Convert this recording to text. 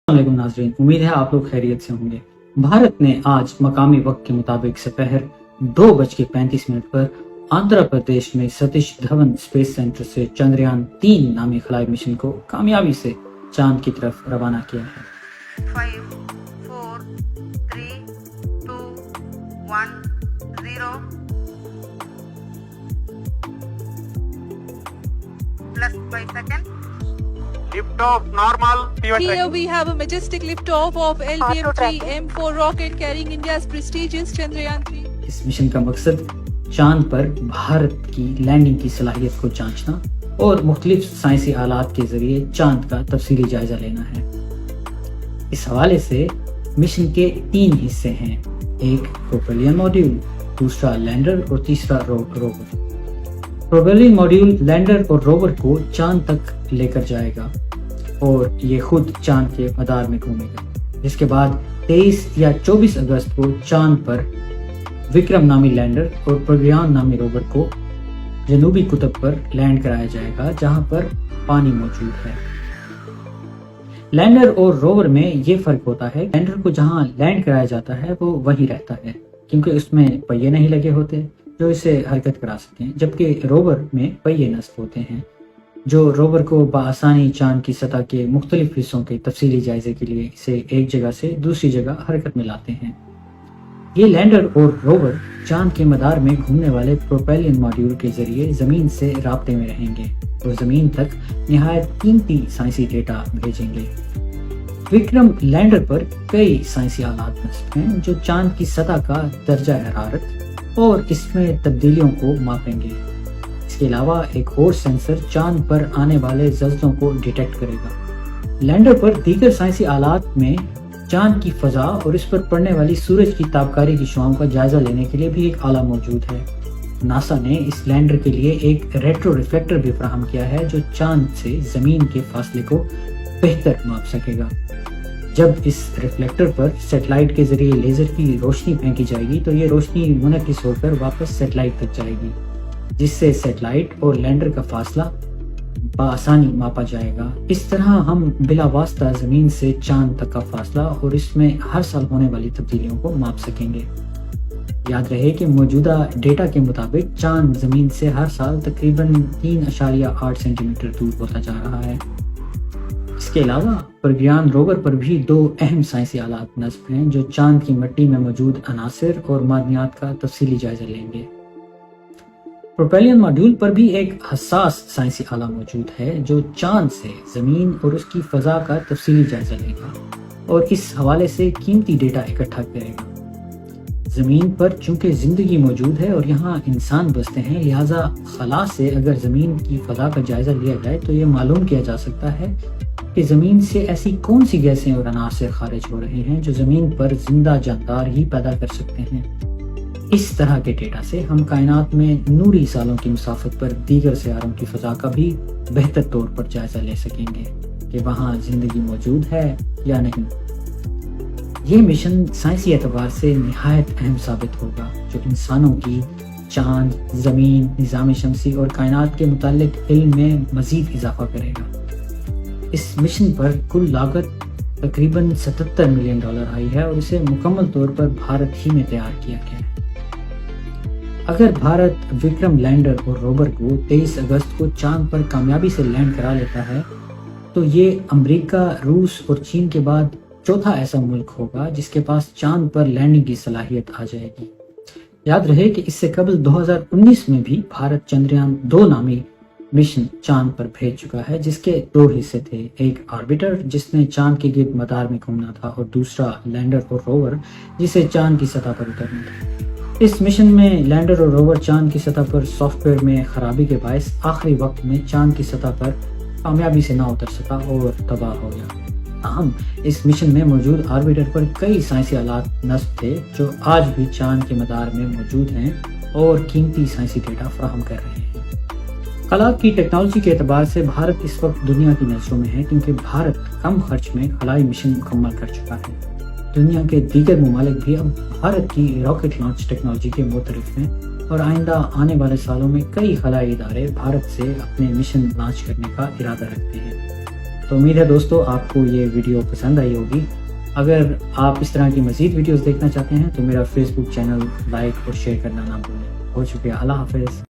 वालेकुम नाजरीन, उम्मीद है आप लोग खैरियत से होंगे। भारत ने आज मकामी वक्त के मुताबिक दोपहर 2:35 पर आंध्र प्रदेश में सतीश धवन स्पेस सेंटर से चंद्रयान 3 नामी खलाई मिशन को कामयाबी से चांद की तरफ रवाना किया है। 5, 4, 3, 2, 1, 0 plus 5 seconds. Lift off normal. Here we have a majestic liftoff of LVM-3 M4 rocket carrying India's prestigious Chandrayaan 3. इस मिशन का मकसद चांद पर भारत की लैंडिंग की सलाहियत को जांचना और मुख्तलिफ साइंसी आलात के जरिए चांद का तफसीली जायजा लेना है। इस हवाले से मिशन के 3 हिस्से हैं, एक प्रोपेलियन मॉड्यूल, दूसरा लैंडर और तीसरा रोवर। प्रोपेलियन मॉड्यूल लैंडर और रोवर को चांद तक लेकर जाएगा और ये खुद चांद के मदार में घूमेगा, जिसके बाद 23 या 24 अगस्त को चांद पर विक्रम नामी लैंडर और प्रज्ञान नामी रोवर को जनूबी कुतुब पर लैंड कराया जाएगा, जहां पर पानी मौजूद है। लैंडर और रोवर में ये फर्क होता है, लैंडर को जहां लैंड कराया जाता है वो वहीं रहता है, क्योंकि उसमें पहिए नहीं लगे होते जो इसे हरकत करा सकें, जबकि रोवर में पहिए नस्ब होते हैं जो रोवर को बआसानी चांद की सतह के मुख्तलिफ हिस्सों के तफसीली जायजे के लिए इसे एक जगह से दूसरी जगह हरकत में लाते हैं। ये लैंडर और रोवर चांद के मदार में घूमने वाले प्रोपेलियन मॉड्यूल के जरिए जमीन से राब्ते में रहेंगे और जमीन तक निहायत कीमती साइंसी डेटा भेजेंगे। विक्रम लैंडर पर कई साइंसी आलात नस्ब हैं जो चांद की सतह का दर्जा हरारत और इसमें तब्दीलियों को मापेंगे। इसके अलावा एक और सेंसर चांद पर आने वाले ज़ल्ज़लों को डिटेक्ट करेगा। लैंडर पर दीगर साइंसी आलात में चांद की फजा और इस पर पड़ने वाली सूरज की ताबकारी की शुआओं का जायजा लेने के लिए भी एक आला मौजूद है। नासा ने इस लैंडर के लिए एक रेट्रो रिफ्लेक्टर भी फराहम किया है जो चांद से जमीन के फासले को बेहतर माप सकेगा। जब इस रिफ्लेक्टर पर सैटेलाइट के जरिए लेजर की रोशनी फेंकी जाएगी तो ये रोशनी मुनकिस होकर वापस सैटेलाइट तक जाएगी, जिससे सैटेलाइट और लैंडर का फासला बआसानी मापा जाएगा। इस तरह हम बिला वास्ता जमीन से चांद तक का फासला और इसमें हर साल होने वाली तब्दीलियों को माप सकेंगे। याद रहे कि मौजूदा डेटा के मुताबिक चांद जमीन से हर साल तकरीबन 3.8 सेंटीमीटर दूर होता जा रहा है। इसके अलावा प्रज्ञान रोवर पर भी 2 अहम साइंसी आलात नस्ब हैं जो चांद की मिट्टी में मौजूद अनासिर और मादनियात का तफसीली जायजा लेंगे। प्रोपेलियन मॉड्यूल पर भी एक हसास साइंसी आला मौजूद है जो चांद से जमीन और उसकी फजा का तफसीली जायजा लेगा और इस हवाले से कीमती डेटा इकट्ठा करेगा। जमीन पर चूंकि जिंदगी मौजूद है और यहाँ इंसान बसते हैं, लिहाजा खला से अगर जमीन की फजा का जायजा लिया जाए तो ये मालूम किया जा सकता है कि जमीन से ऐसी कौन सी गैसें और अनासिर खारिज हो रहे हैं जो जमीन पर जिंदा जानदार ही पैदा कर सकते हैं। इस तरह के डेटा से हम कायनात में नूरी सालों की मुसाफत पर दीगर सियारों की फजा का भी बेहतर तौर पर जायजा ले सकेंगे कि वहाँ जिंदगी मौजूद है या नहीं। ये मिशन साइंसी एतबार से निहायत अहम साबित होगा जो इंसानों की चांद, जमीन, निज़ाम शमसी और कायनात के मुताल्लिक इल्म में मजीद इजाफा करेगा। इस मिशन पर कुल लागत तकरीबन $77 मिलियन आई है और इसे मुकम्मल तौर पर भारत ही में तैयार किया गया है। अगर भारत विक्रम लैंडर और रोवर को 23 अगस्त को चांद पर कामयाबी से लैंड करा लेता है तो ये अमेरिका, रूस और चीन के बाद चौथा ऐसा मुल्क होगा जिसके पास चांद पर लैंडिंग की सलाहियत आ जाएगी। याद रहे कि इससे कबल 2019 में भी भारत चंद्रयान 2 नामी मिशन चांद पर भेज चुका है, जिसके 2 हिस्से थे, एक ऑर्बिटर जिसने चांद के गिर्द मदार में घूमना था और दूसरा लैंडर और रोवर जिसे चांद की सतह पर उतरना था। इस मिशन में लैंडर और रोवर चांद की सतह पर सॉफ्टवेयर में खराबी के बायस आखिरी वक्त में चांद की सतह पर कामयाबी से ना उतर सका और तबाह हो गया। ताहम इस मिशन में मौजूद ऑर्बिटर पर कई साइंसी आलात नस्ब थे जो आज भी चांद के मदार में मौजूद हैं और कीमती साइंसी डेटा फराहम कर रहे हैं। खला की टेक्नोलॉजी के एतबार से भारत इस वक्त दुनिया की नज़रों में है, क्योंकि भारत कम खर्च में खलाई मिशन मुकम्मल कर चुका है। दुनिया के दीगर ममालिक भी अब भारत की रॉकेट लॉन्च टेक्नोलॉजी के मुतरिफ हैं और आइंदा आने वाले सालों में कई खलाई इदारे भारत से अपने मिशन लॉन्च करने का इरादा रखते हैं। تو امید ہے دوستوں آپ کو یہ ویڈیو پسند آئی ہوگی. اگر آپ اس طرح کی مزید ویڈیوز دیکھنا چاہتے ہیں تو میرا فیس بک چینل لائک اور شیئر کرنا نہ بھولیں. بہت شکریہ. اللہ حافظ.